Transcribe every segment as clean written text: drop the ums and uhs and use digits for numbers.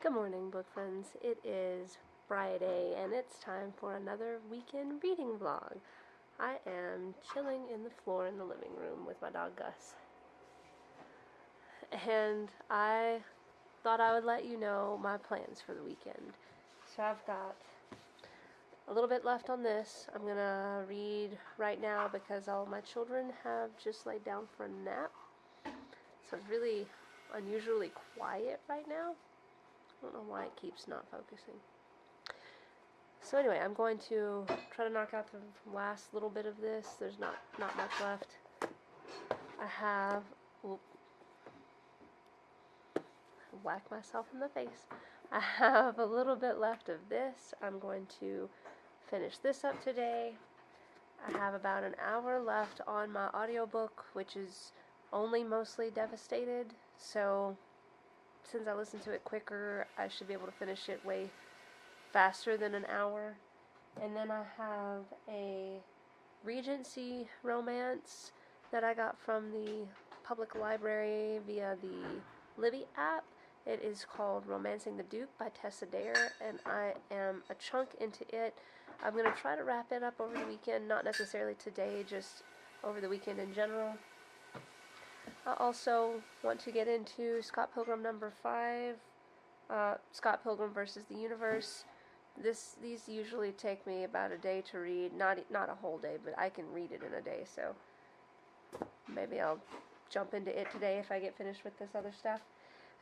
Good morning, book friends. It is Friday, and it's time for another weekend reading vlog. I am chilling in the floor in the living room with my dog Gus. And I thought I would let you know my plans for the weekend. So I've got a little bit left on this. I'm going to read right now because all my children have just laid down for a nap. So it's really unusually quiet right now. I don't know why it keeps not focusing. So anyway, I'm going to try to knock out the last little bit of this. There's not much left. I have whack myself in the face. I have a little bit left of this. I'm going to finish this up today. I have about an hour left on my audiobook, which is only mostly Devastated. So since I listen to it quicker, I should be able to finish it way faster than an hour. And then I have a Regency romance that I got from the public library via the Libby app. It is called Romancing the Duke by Tessa Dare, and I am a chunk into it. I'm going to try to wrap it up over the weekend, not necessarily today, just over the weekend in general. I also want to get into Scott Pilgrim number 5, Scott Pilgrim versus the Universe. These usually take me about a day to read, not a whole day, but I can read it in a day, so maybe I'll jump into it today if I get finished with this other stuff.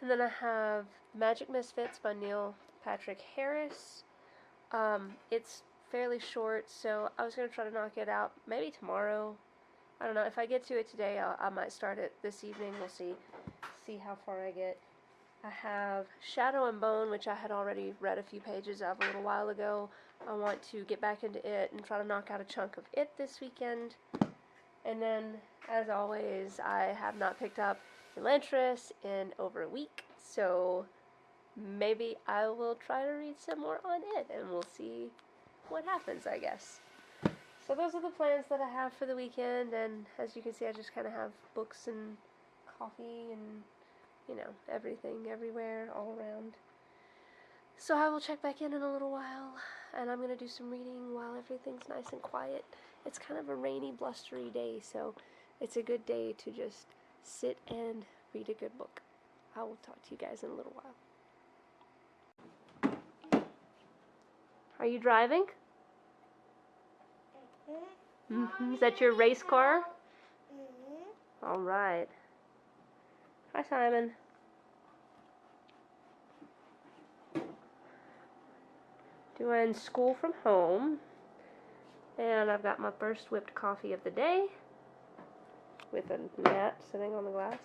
And then I have Magic Misfits by Neil Patrick Harris. It's fairly short, so I was going to try to knock it out maybe tomorrow. I don't know, if I get to it today, I might start it this evening. We'll see how far I get. I have Shadow and Bone, which I had already read a few pages of a little while ago. I want to get back into it and try to knock out a chunk of it this weekend. And then, as always, I have not picked up Elantris in over a week, so maybe I will try to read some more on it, and we'll see what happens, I guess. So those are the plans that I have for the weekend, and as you can see, I just kind of have books and coffee and, you know, everything, everywhere, all around. So I will check back in a little while, and I'm going to do some reading while everything's nice and quiet. It's kind of a rainy, blustery day, so it's a good day to just sit and read a good book. I will talk to you guys in a little while. Are you driving? Mm-hmm. Is that your race car? Mm-hmm. All right. Hi, Simon. Doing school from home. And I've got my first whipped coffee of the day with a gnat sitting on the glass.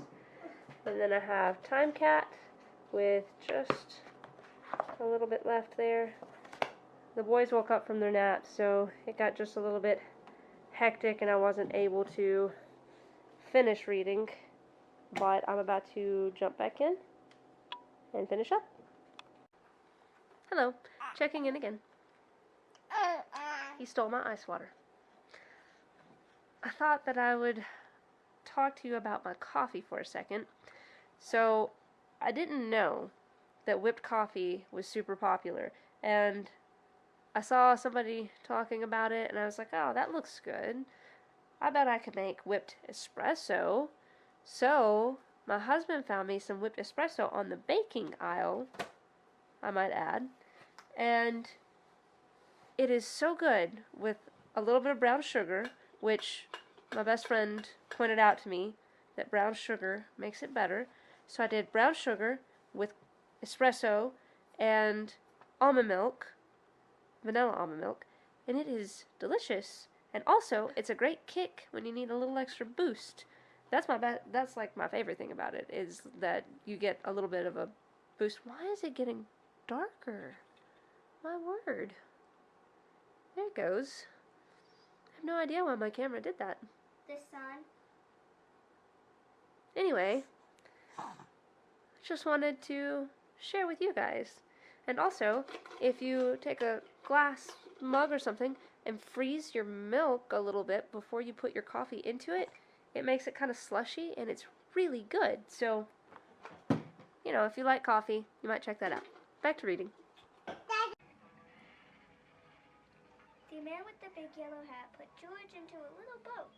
And then I have Time Cat with just a little bit left there. The boys woke up from their nap, so it got just a little bit hectic and I wasn't able to finish reading, but I'm about to jump back in and finish up. Hello, checking in again. He stole my ice water. I thought that I would talk to you about my coffee for a second. So, I didn't know that whipped coffee was super popular, and I saw somebody talking about it, and I was like, oh, that looks good. I bet I could make whipped espresso. So, my husband found me some whipped espresso on the baking aisle, I might add, and it is so good with a little bit of brown sugar, which my best friend pointed out to me that brown sugar makes it better. So I did brown sugar with espresso and almond milk, vanilla almond milk, and it is delicious. And also, it's a great kick when you need a little extra boost. That's like my favorite thing about it, is that you get a little bit of a boost. Why is it getting darker? My word. There it goes. I have no idea why my camera did that. The sun. Anyway, just wanted to share with you guys. And also, if you take a glass mug or something and freeze your milk a little bit before you put your coffee into it, it makes it kind of slushy and it's really good. So, you know, if you like coffee, you might check that out. back to reading. The man with the big yellow hat put George into a little boat,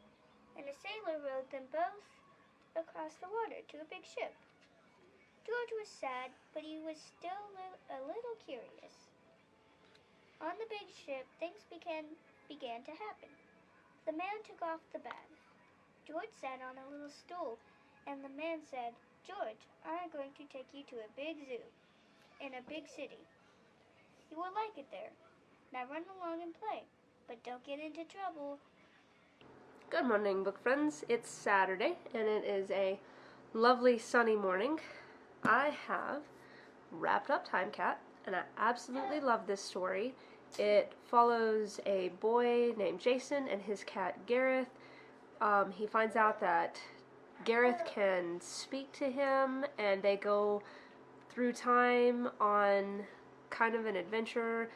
and a sailor rowed them both across the water to a big ship. George was sad, but he was still a little curious. On the big ship, things began to happen. The man took off the bag. George sat on a little stool, and the man said, "George, I'm going to take you to a big zoo in a big city. You will like it there. Now run along and play, but don't get into trouble." Good morning, book friends. It's Saturday, and it is a lovely sunny morning. I have wrapped up Time Cat, and I absolutely love this story. It follows a boy named Jason and his cat Gareth. He finds out that Gareth can speak to him, and they go through time on kind of an adventure.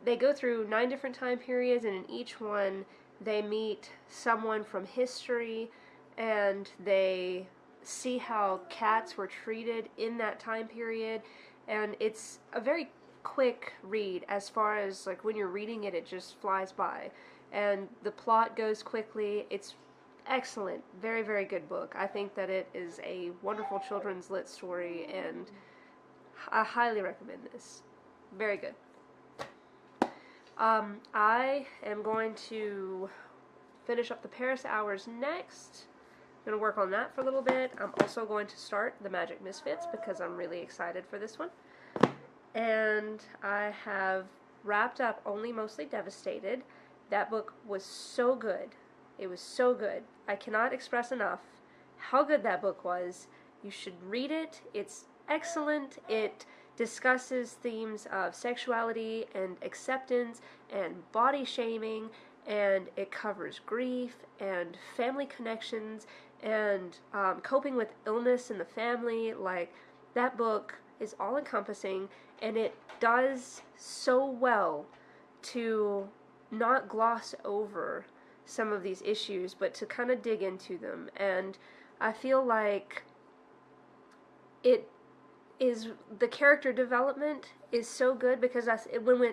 They go through 9 different time periods, and in each one they meet someone from history, and they see how cats were treated in that time period. And it's a very quick read. As far as like when you're reading it, it just flies by, and the plot goes quickly. It's excellent. Very, very good book. I think that it is a wonderful children's lit story, and I highly recommend this. Very good. I am going to finish up the Paris Hours next. I'm going to work on that for a little bit. I'm also going to start The Magic Misfits because I'm really excited for this one. And I have wrapped up Only Mostly Devastated. That book was so good. It was so good. I cannot express enough how good that book was. You should read it. It's excellent. It discusses themes of sexuality and acceptance and body shaming, and it covers grief and family connections and coping with illness in the family. Like, that book is all encompassing, and it does so well to not gloss over some of these issues, but to kind of dig into them. And I feel like it is, the character development is so good because let me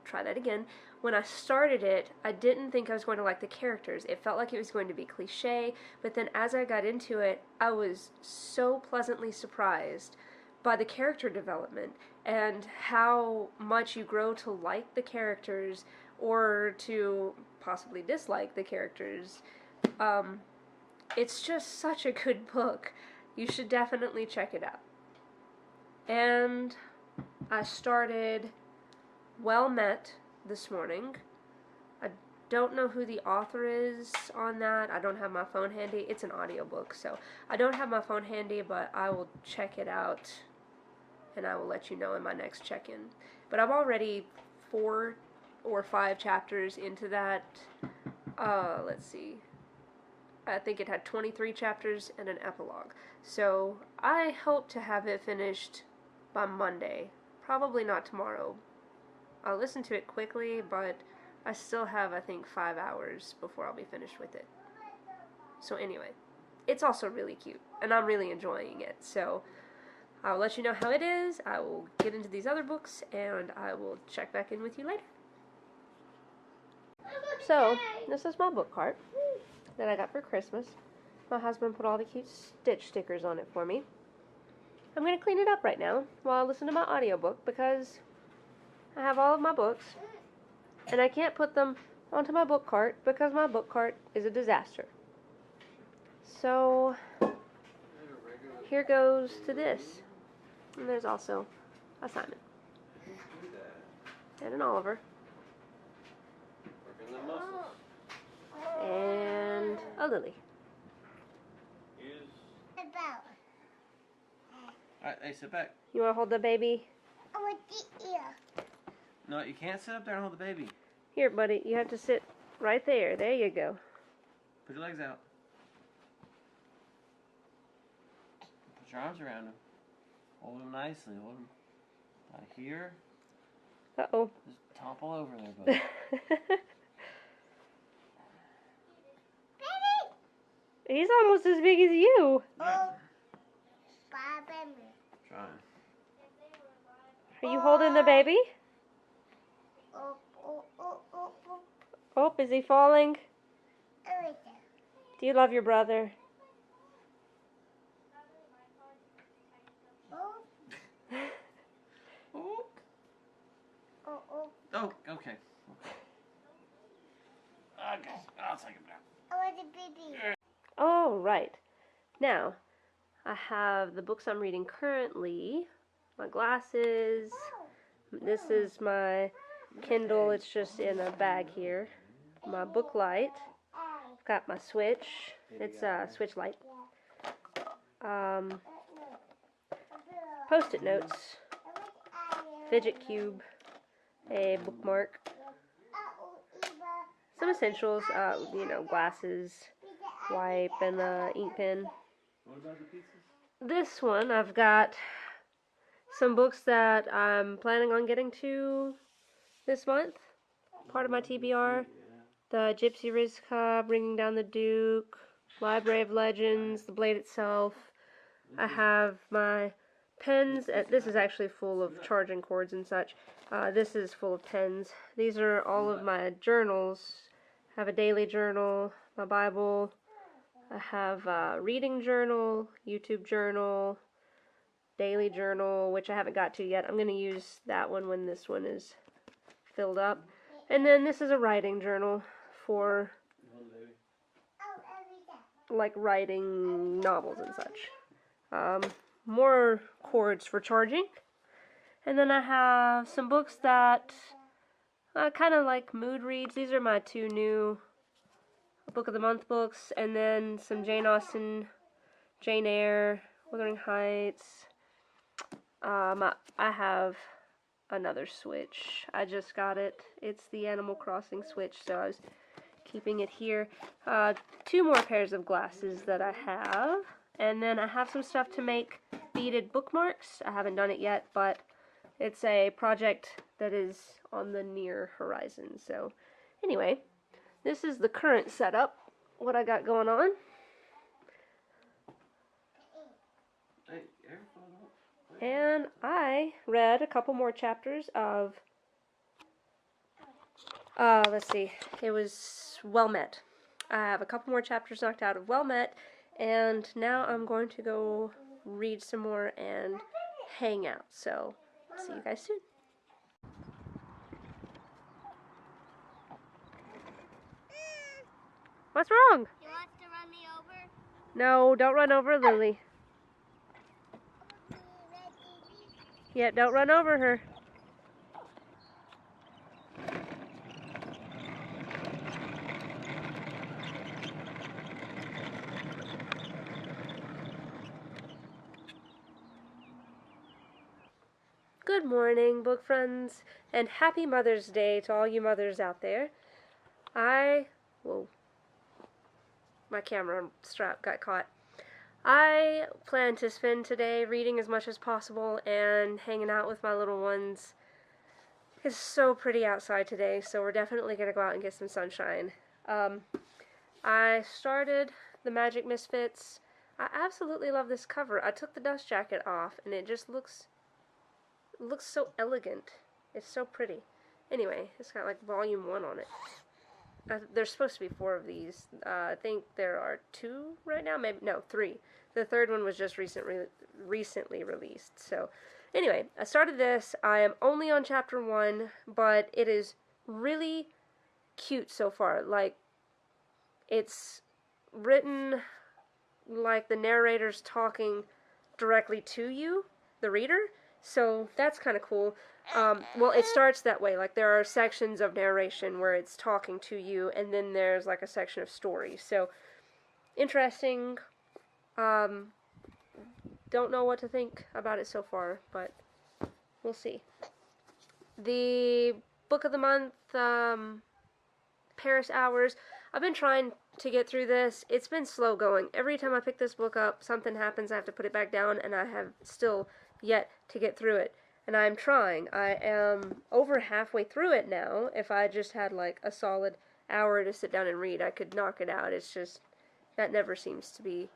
try that again. When I started it, I didn't think I was going to like the characters. It felt like it was going to be cliche, but then as I got into it, I was so pleasantly surprised by the character development and how much you grow to like the characters or to possibly dislike the characters. It's just such a good book. You should definitely check it out. And I started Well Met this morning. I don't know who the author is on that. I don't have my phone handy. It's an audiobook, so I don't have my phone handy, but I will check it out and I will let you know in my next check-in. But I'm already 4 or 5 chapters into that. Let's see. I think it had 23 chapters and an epilogue. So I hope to have it finished by Monday. Probably not tomorrow. I'll listen to it quickly, but I still have, I think, 5 hours before I'll be finished with it. So anyway, it's also really cute, and I'm really enjoying it. So I'll let you know how it is. I will get into these other books, and I will check back in with you later. So, this is my book cart that I got for Christmas. My husband put all the cute Stitch stickers on it for me. I'm going to clean it up right now while I listen to my audiobook because I have all of my books and I can't put them onto my book cart because my book cart is a disaster. So, here goes to this. And there's also a Simon and an Oliver and a Lily. Alright, hey, sit back. You want to hold the baby? I want the ear. No, you can't sit up there and hold the baby. Here, buddy. You have to sit right there. There you go. Put your legs out. Put your arms around him. Hold him nicely. Hold him right here. Uh-oh. Just topple over there, buddy. He's almost as big as you. Oh. Try. Are you holding the baby? Oh, oh, oh, oh, oh. Oh, is he falling? Everything. Do you love your brother? Oh, Oh. oh, oh. Oh, okay. Okay, I'll take him down. I want a baby. Oh, right. Now, I have the books I'm reading currently, my glasses. This is my Kindle. It's just in a bag here. My book light. I've got my Switch. It's a Switch Lite. Post-it notes. Fidget cube. A bookmark. Some essentials, glasses, wipe, and ink pen. What about the pieces? This one, I've got some books that I'm planning on getting to this month. Part of my TBR. The Gypsy Rizka, Bringing Down the Duke, Library of Legends, The Blade itself. I have my pens. This is actually full of charging cords and such. This is full of pens. These are all of my journals. I have a daily journal, my Bible. I have a reading journal, YouTube journal, daily journal, which I haven't got to yet. I'm going to use that one when this one is filled up. And then this is a writing journal for like writing novels and such. More cords for charging. And then I have some books that kind of like mood reads. These are my two new Book of the Month books. And then some Jane Austen, Jane Eyre, Wuthering Heights. I have another Switch. I just got it. It's the Animal Crossing Switch, so I was keeping it here. Two more pairs of glasses that I have. And then I have some stuff to make beaded bookmarks. I haven't done it yet, but it's a project that is on the near horizon. So anyway, this is the current setup, what I got going on. And I read a couple more chapters of, let's see, it was Well Met. I have a couple more chapters knocked out of Well Met, and now I'm going to go read some more and hang out. So, see you guys soon. What's wrong? You want to run me over? No, don't run over Lily. Yeah, don't run over her. Good morning, book friends, and happy Mother's Day to all you mothers out there. Whoa, my camera strap got caught. I plan to spend today reading as much as possible and hanging out with my little ones. It's so pretty outside today, so we're definitely going to go out and get some sunshine. I started the Magic Misfits. I absolutely love this cover. I took the dust jacket off, and it just looks so elegant. It's so pretty. Anyway, it's got like volume 1 on it. There's supposed to be 4 of these. I think there are 2 right now. Maybe no, 3. The third one was just recently released. So, anyway, I started this. I am only on chapter 1, but it is really cute so far. Like, it's written like the narrator's talking directly to you, the reader. So that's kind of cool. Well, it starts that way. Like, there are sections of narration where it's talking to you, and then there's like a section of story. So, interesting. Don't know what to think about it so far, but we'll see. The Book of the Month, Paris Hours. I've been trying to get through this. It's been slow going. Every time I pick this book up, something happens. I have to put it back down, and I have still yet to get through it. And I'm trying. I am over halfway through it now. If I just had like a solid hour to sit down and read, I could knock it out. It's just, that never seems to be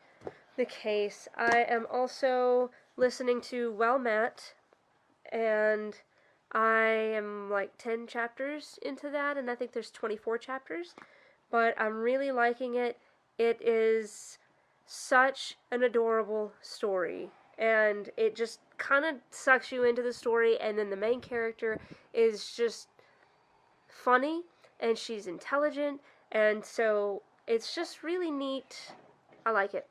the case. I am also listening to Well Met, and I am like 10 chapters into that, and I think there's 24 chapters, but I'm really liking it. It is such an adorable story, and it just kind of sucks you into the story, and then the main character is just funny, and she's intelligent, and so it's just really neat. I like it.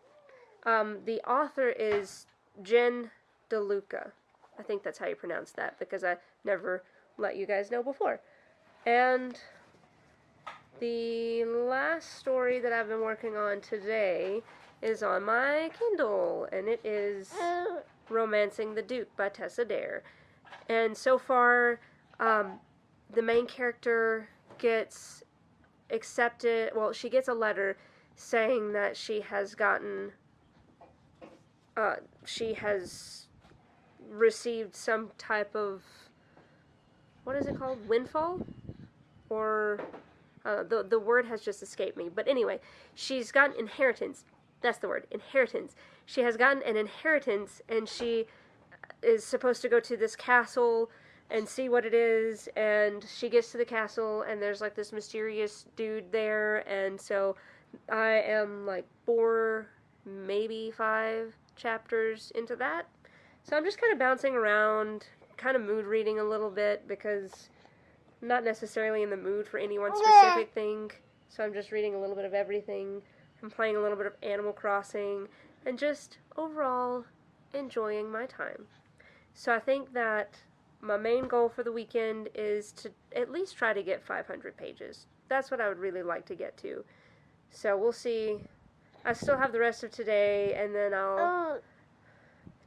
The author is Jen DeLuca. I think that's how you pronounce that, because I never let you guys know before. And the last story that I've been working on today is on my Kindle, and it is Romancing the Duke by Tessa Dare. And so far, the main character gets accepted, well, she gets a letter saying that she has received some type of, what is it called, windfall? Or, the word has just escaped me. But anyway, she's gotten inheritance. That's the word, inheritance. She has gotten an inheritance, and she is supposed to go to this castle and see what it is, and she gets to the castle, and there's like this mysterious dude there, and so I am like 4, maybe 5 chapters into that. So I'm just kind of bouncing around, kind of mood reading a little bit, because I'm not necessarily in the mood for any one specific thing, so I'm just reading a little bit of everything. I'm playing a little bit of Animal Crossing, and just overall enjoying my time. So I think that my main goal for the weekend is to at least try to get 500 pages. That's what I would really like to get to. So we'll see. I still have the rest of today, and then I'll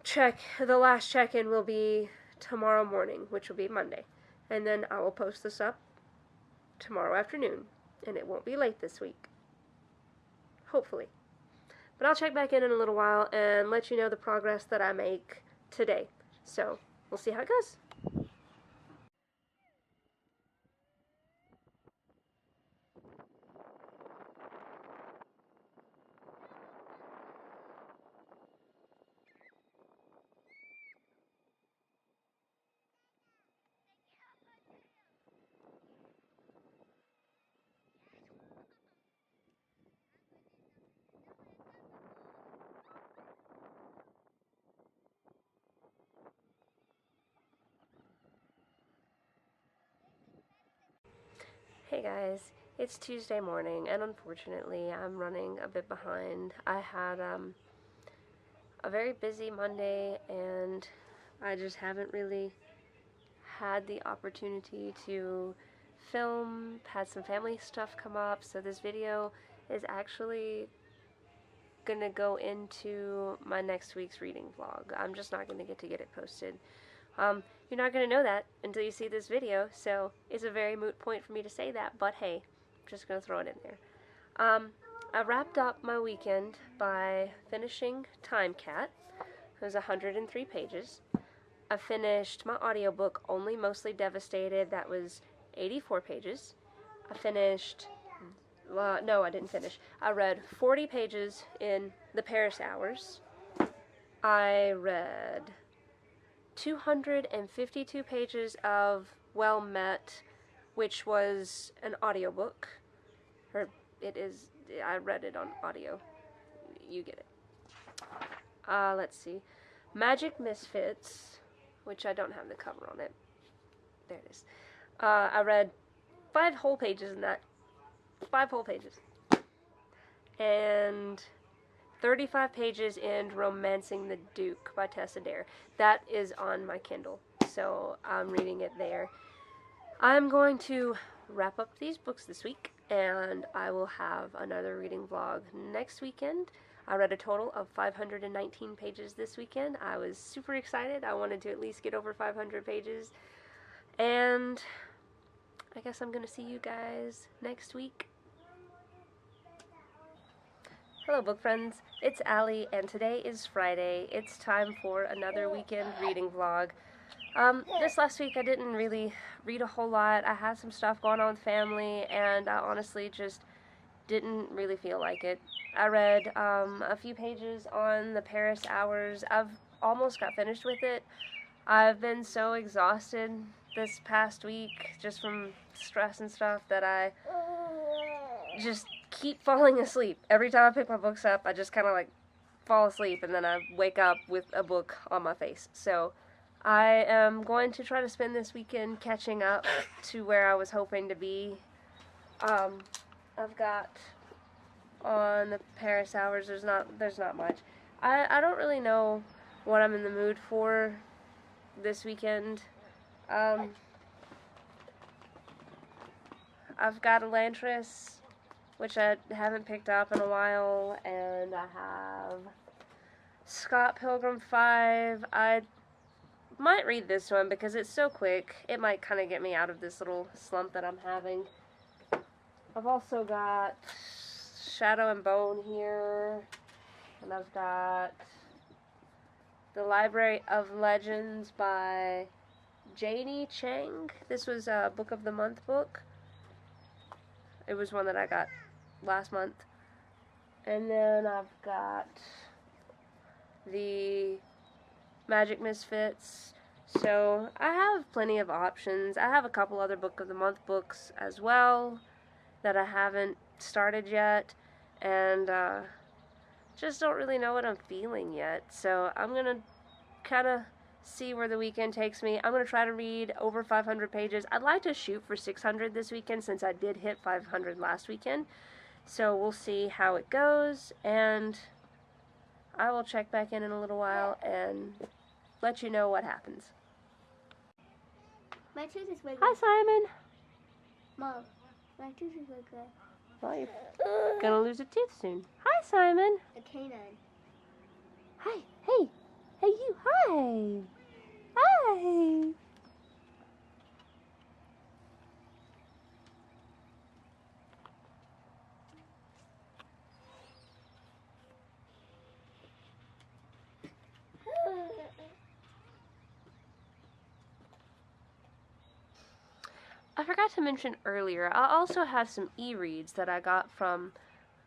check. The last check-in will be tomorrow morning, which will be Monday. And then I will post this up tomorrow afternoon, and it won't be late this week. Hopefully. But I'll check back in a little while and let you know the progress that I make today. So, we'll see how it goes. Hey guys, it's Tuesday morning, and unfortunately I'm running a bit behind. I had a very busy Monday, and I just haven't really had the opportunity to film, had some family stuff come up, so this video is actually gonna go into my next week's reading vlog. I'm just not gonna get it posted. You're not going to know that until you see this video, so it's a very moot point for me to say that, but hey, I'm just going to throw it in there. I wrapped up my weekend by finishing Time Cat. It was 103 pages. I finished my audiobook, Only Mostly Devastated. That was 84 pages. I finished, no, I didn't finish. I read 40 pages in The Paris Hours. I read 252 pages of Well Met, which was an audiobook. Or it is, I read it on audio. You get it. Let's see. Magic Misfits, which I don't have the cover on it. There it is. I read 5 whole pages in that. 5 whole pages. And 35 pages in Romancing the Duke by Tessa Dare. That is on my Kindle, so I'm reading it there. I'm going to wrap up these books this week, and I will have another reading vlog next weekend. I read a total of 519 pages this weekend. I was super excited. I wanted to at least get over 500 pages. And I guess I'm going to see you guys next week. Hello book friends, it's Allie, and today is Friday. It's time for another weekend reading vlog. This last week I didn't really read a whole lot. I had some stuff going on with family, and I honestly just didn't really feel like it. I read a few pages on The Paris Hours. I've almost got finished with it. I've been so exhausted this past week just from stress and stuff that I just keep falling asleep. Every time I pick my books up, I just kind of like fall asleep and then I wake up with a book on my face. So I am going to try to spend this weekend catching up to where I was hoping to be. I've got on the Paris Hours, there's not much. I don't really know what I'm in the mood for this weekend. I've got Elantris, which I haven't picked up in a while, and I have Scott Pilgrim 5. I might read this one because it's so quick. It might kind of get me out of this little slump that I'm having. I've also got Shadow and Bone here, and I've got The Library of Legends by Janie Chang. This was a Book of the Month book. It was one that I got last month. And then I've got the Magic Misfits. So I have plenty of options. I have a couple other Book of the Month books as well that I haven't started yet, and just don't really know what I'm feeling yet. So I'm gonna kind of see where the weekend takes me. I'm gonna try to read over 500 pages. I'd like to shoot for 600 this weekend since I did hit 500 last weekend. So we'll see how it goes, and I will check back in a little while and let you know what happens. My tooth is wiggling. Hi, Simon. Mom, my tooth is wiggling. Well, you're gonna lose a tooth soon. Hi, Simon. A canine. Hi. Hey. Hey, you. Hi. Hi. I forgot to mention earlier, I also have some e-reads that I got from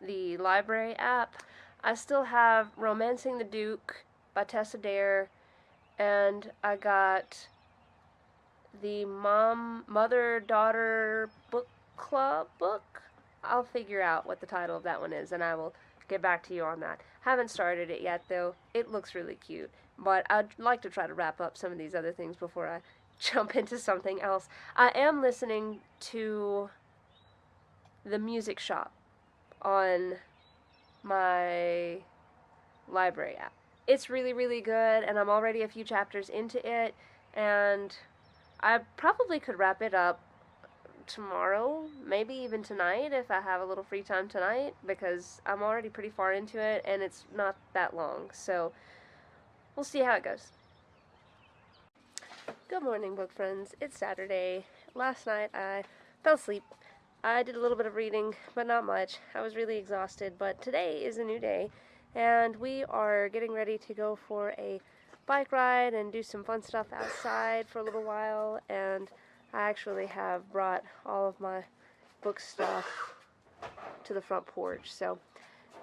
the library app. I still have Romancing the Duke by Tessa Dare, and I got the Mother-Daughter Book Club book. I'll figure out what the title of that one is, and I will get back to you on that. Haven't started it yet, though. It looks really cute, but I'd like to try to wrap up some of these other things before I jump into something else. I am listening to The Music Shop on my library app. It's really, really good, and I'm already a few chapters into it, and I probably could wrap it up tomorrow, maybe even tonight if I have a little free time tonight, because I'm already pretty far into it, and it's not that long, so we'll see how it goes. Good morning, book friends. It's Saturday. Last night I fell asleep. I did a little bit of reading, but not much. I was really exhausted, but today is a new day, and we are getting ready to go for a bike ride and do some fun stuff outside for a little while, and I actually have brought all of my book stuff to the front porch, so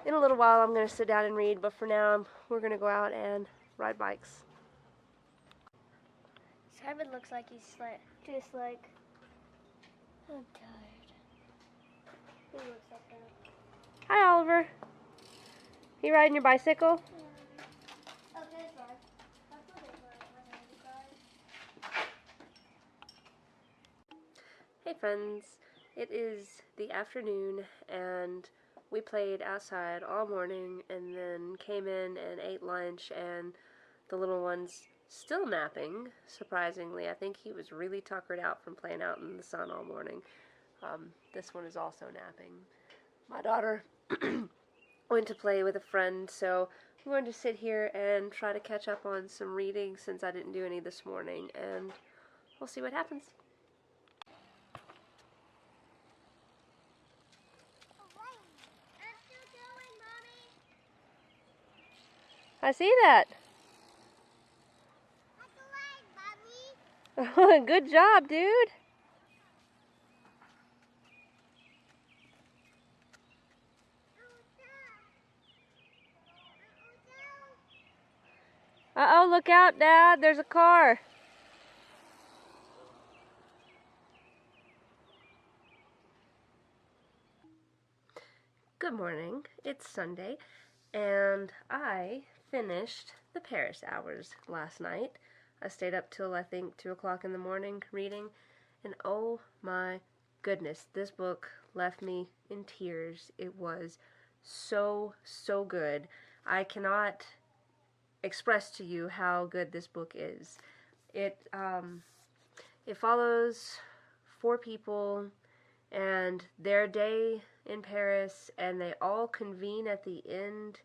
in a little while I'm going to sit down and read, but for now we're going to go out and ride bikes. Simon looks like he's just like, I'm tired. He looks like that. Hi, Oliver. You riding your bicycle? Oh, there's one. That's what it was. Hey friends, it is the afternoon and we played outside all morning and then came in and ate lunch, and the little one's still napping, surprisingly. I think he was really tuckered out from playing out in the sun all morning. This one is also napping. My daughter went to play with a friend, so I'm going to sit here and try to catch up on some reading since I didn't do any this morning, and we'll see what happens. I see that. Good job, dude. Uh-oh, look out, Dad. There's a car. Good morning. It's Sunday, and I finished The Paris Hours last night. I stayed up till I think 2 o'clock in the morning reading, and oh my goodness, this book left me in tears. It was so good. I cannot express to you how good this book is. It follows 4 people and their day in Paris, and they all convene at the end.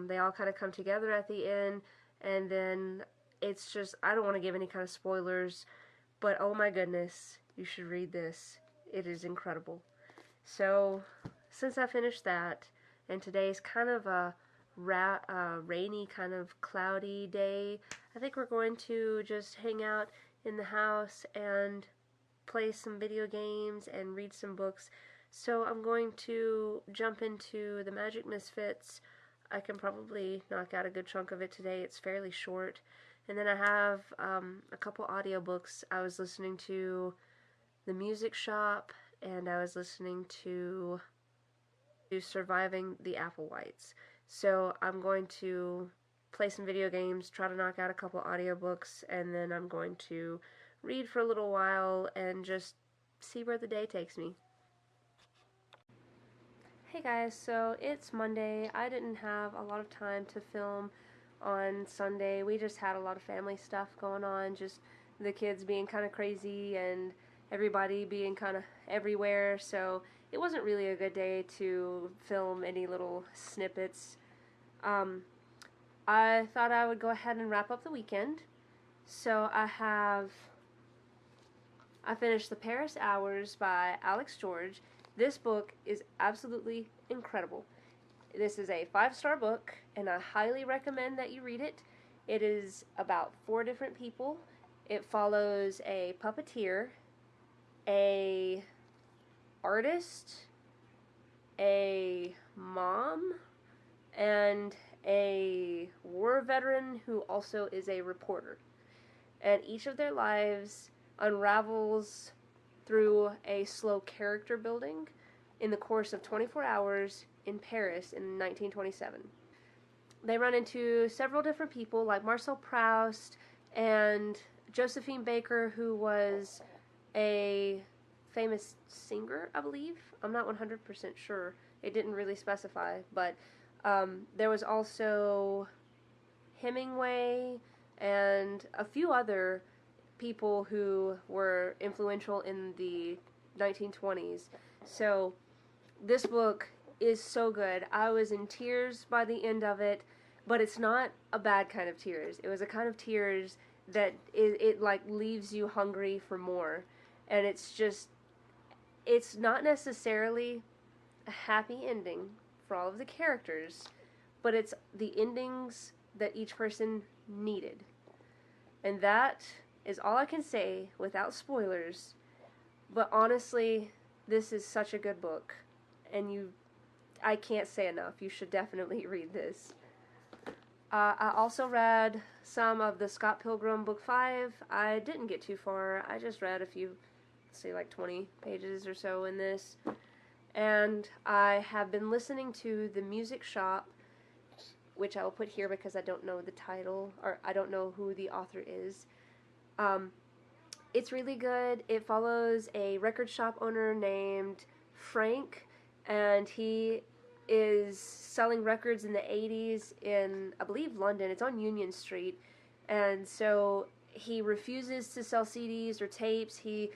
They all kind of come together at the end, and then it's just, I don't want to give any kind of spoilers, but oh my goodness, you should read this. It is incredible. So, since I finished that, and today's kind of a rainy, kind of cloudy day, I think we're going to just hang out in the house and play some video games and read some books. So I'm going to jump into The Magic Misfits. I can probably knock out a good chunk of it today. It's fairly short. And then I have a couple audiobooks. I was listening to The Music Shop, and I was listening to Surviving the Applewhites. So I'm going to play some video games, try to knock out a couple audiobooks, and then I'm going to read for a little while and just see where the day takes me. Hey guys, so it's Monday. I didn't have a lot of time to film on Sunday. We just had a lot of family stuff going on, just the kids being kind of crazy and everybody being kind of everywhere, so it wasn't really a good day to film any little snippets. I thought I would go ahead and wrap up the weekend, so I finished The Paris Hours by Alex George. This book is absolutely incredible. This is a 5-star book, and I highly recommend that you read it. It is about 4 different people. It follows a puppeteer, a artist, a mom, and a war veteran who also is a reporter. And each of their lives unravels through a slow character building in the course of 24 hours in Paris in 1927. They run into several different people like Marcel Proust and Josephine Baker, who was a famous singer, I believe. I'm not 100% sure. It didn't really specify, but there was also Hemingway and a few other people who were influential in the 1920s. So this book is so good. I was in tears by the end of it, but it's not a bad kind of tears. It was a kind of tears that it like leaves you hungry for more. And it's not necessarily a happy ending for all of the characters, but it's the endings that each person needed. And that is all I can say without spoilers. But honestly, this is such a good book, and I can't say enough. You should definitely read this. I also read some of the Scott Pilgrim Book 5. I didn't get too far. I just read a few, say like 20 pages or so in this. And I have been listening to The Music Shop, which I will put here because I don't know the title, or I don't know who the author is. It's really good. It follows a record shop owner named Frank, and he is selling records in the 80s in, I believe, London. It's on Union Street. And so he refuses to sell CDs or tapes. He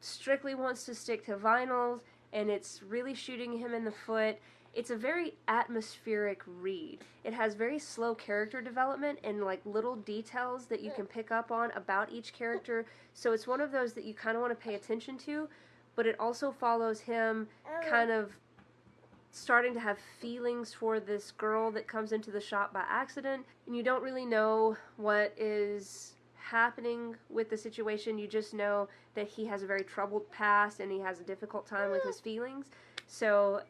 strictly wants to stick to vinyls, and it's really shooting him in the foot. It's a very atmospheric read. It has very slow character development and like little details that you can pick up on about each character. So it's one of those that you kind of want to pay attention to, but it also follows him kind of starting to have feelings for this girl that comes into the shop by accident, and you don't really know what is happening with the situation. You just know that he has a very troubled past and he has a difficult time with his feelings. So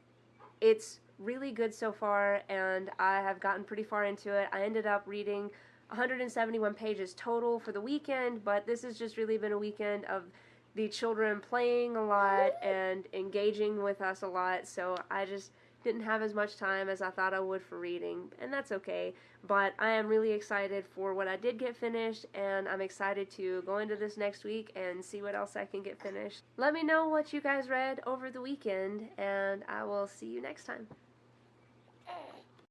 it's really good so far, and I have gotten pretty far into it. I ended up reading 171 pages total for the weekend, but this has just really been a weekend of the children playing a lot and engaging with us a lot, so I just didn't have as much time as I thought I would for reading, and that's okay. But I am really excited for what I did get finished, and I'm excited to go into this next week and see what else I can get finished. Let me know what you guys read over the weekend, and I will see you next time.